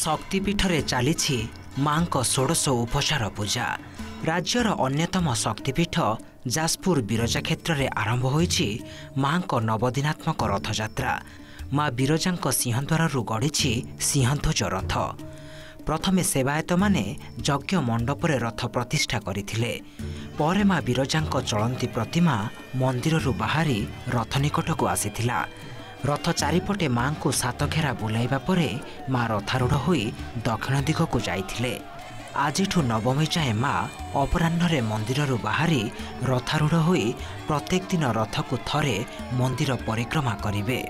शक्तिपीठरे चली माँ षोडश उपचार पूजा। राज्यर अन्यतम शक्तिपीठ जाजपुर बिरजा क्षेत्र में आरंभ होईछि माँ नवदिनात्मक रथयात्रा। माँ बिरजा सिंहद्वार गढ़ी सिंहध्वज रथ। प्रथमे सेवायत माने यज्ञ मंडपर रथ प्रतिष्ठा करथिले। परे माँ बिरजा चलंती प्रतिमा मंदिर बाहरी रथ निकट को आसीथिला। रथ चारिपटे माँ को सातघेरा बुलाइबा परे माँ रथारूढ़ होई दक्षिण दिग को जाइथिले। आजिठु नवमी जाए माँ अपराह्न मंदिर बाहरी रथारूढ़ होई प्रत्येक दिन रथ को थरे मंदिर परिक्रमा करिवे।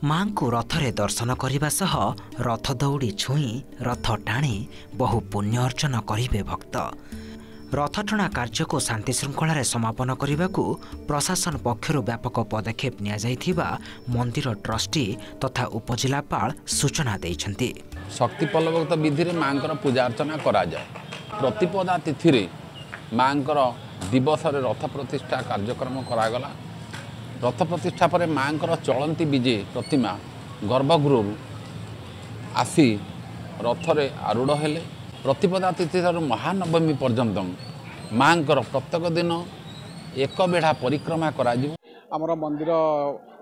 माँ को रथरे दर्शन करने सह रथ दौड़ी छुई रथ टाणी बहु पुण्य अर्जन करिवे भक्त। रथटଣା कार्य को शांति श्रृंखला समापन करने को प्रशासन पक्षर व्यापक पदक्षेप नियाଯାଇଥିବା मंदिर ट्रस्टी तथा उपजिलापाल सूचना देइछन्ति। शक्ति पलवक्त विधि में माँ पूजा अर्चना करा जाए। प्रतिपदा तिथि रे माँ दिवस रथ प्रतिष्ठा कार्यक्रम करागला। रथ प्रतिष्ठा पर माँ चलंती विजे प्रतिमा गर्भगृह आसी रथरे आरूढ़ हेले। प्रतिपदा तिथि महानवमी पर्यंत माँ प्रत्येक दिन एक बेढ़ा परिक्रमा करा आमर मंदिर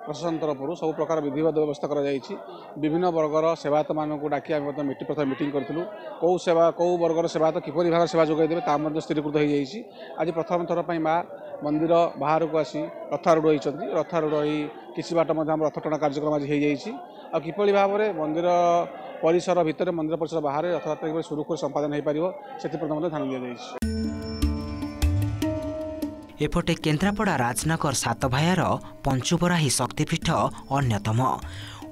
प्रशासन तरफ सब प्रकार विधिवत व्यवस्था करा जायछि। विभिन्न वर्गर सेवायत मानक डाकी आम प्रथम मीटिंग करूँ कौ सेवा कौ वर्गर सेवायत किपरि भाव सेवा जोगाई देवे ता स्थिरीकृत हो जाइछि। आज प्रथम थर पर माँ मंदिर बाहर को आसी रथारूढ़ होती। रथारूढ़ हो किसी बाट रथटଣା कार्यक्रम आज हो जाइछि। आ किपरि भाव में मंदिर परिसर भितर मंदिर परिसर बाहर रथयात्रा सुरुखुर संपादन हो पार से ध्यान दि जाइछि। एपटे केन्द्रापड़ा राजनगर सातभायार पंचुबराही शक्तिपीठ अन्यतम।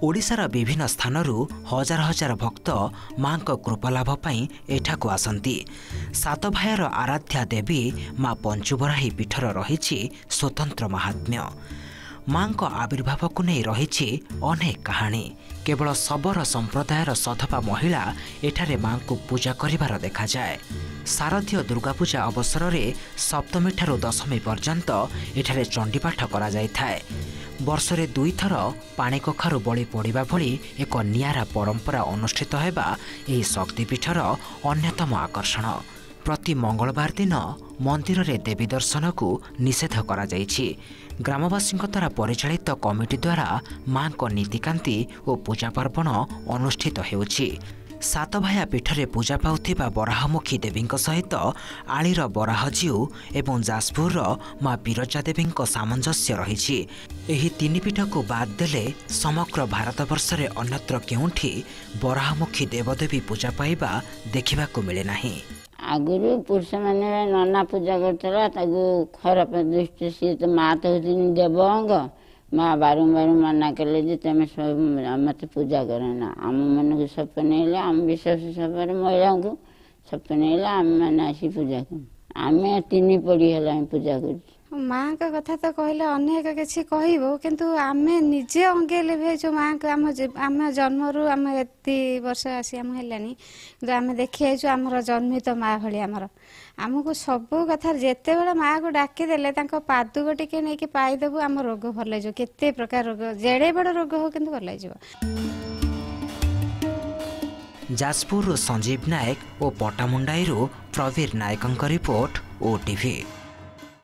ओडिशार विभिन्न स्थानरू हजार हजार भक्त माँ कृपालाभ पाई एठाकु आसंती। सातभायार आराध्या देवी माँ पंचुबराही पीठर रही स्वतंत्र महात्म्य। माँ आविर्भाव को नहीं रही अनेक कहानी। केवल सबर संप्रदायर सधपा महिला एठारे माँ को पूजा करिवार देखा जाए। शारदीय दुर्गा पूजा अवसर में सप्तमी ठारू दशमी पर्यंत एठारे चंडीपाठ करा जाय थाए। वर्षरे दुई थर पानी कखारू बलि पड़ा भली एक नियारा परंपरा अनुष्ठित होगा यह शक्तिपीठर अन्यतम आकर्षण। प्रति मंगलवार दिन मंदिर रे देवी दर्शन को निषेध करा जायछि। ग्रामवासी द्वारा परिचालित कमिटी द्वारा माँ को नीतिकांति और पूजा पार्वण अनुष्ठित हेउछि। सातभाया पीठरे पूजा पाउथिबा बराहमुखी देवी सहित आलीर बराहजीउ एवं जाजपुर माँ बिरजा देवी सामंजस्य रही। एही तीन पीठ को बाद देले समग्र भारतवर्ष रे अन्यत्र केउठी बराहमुखी देवदेवी पूजा पाइबा देखिबा को मिले नाही। आगुरी पुरुष मैंने नना पूजा करता खराब दृष्टि सी तो माँ तो देवंग माँ बारंबार मना कले तुम सब मत पूजा करना। आम मन को सपने आम विश्वास सब महिला को सपने आम मैंने आसी पूजा कर आम तीन पढ़ी है पूजा कर। माँ का कथा तो कहले अनेक किसी कहबो किंतु आमे निजे अंगेले भी जो माँ को आम जन्मरू आम एति वर्ष आसी आम हेलानी किंतु आम देखी जो आमर जन्मित माँ भली आमर आमको सबू कथा जिते बड़ा माँ को डाकीदेले पादुक टिके नहीं कि पाईदेबू आम रोग भल केते प्रकार रोग जेड़े बड़ रोग हो किंतु भल। जाजपुर संजीव नायक और पटामुंडाई प्रवीर नायक रिपोर्ट OTV।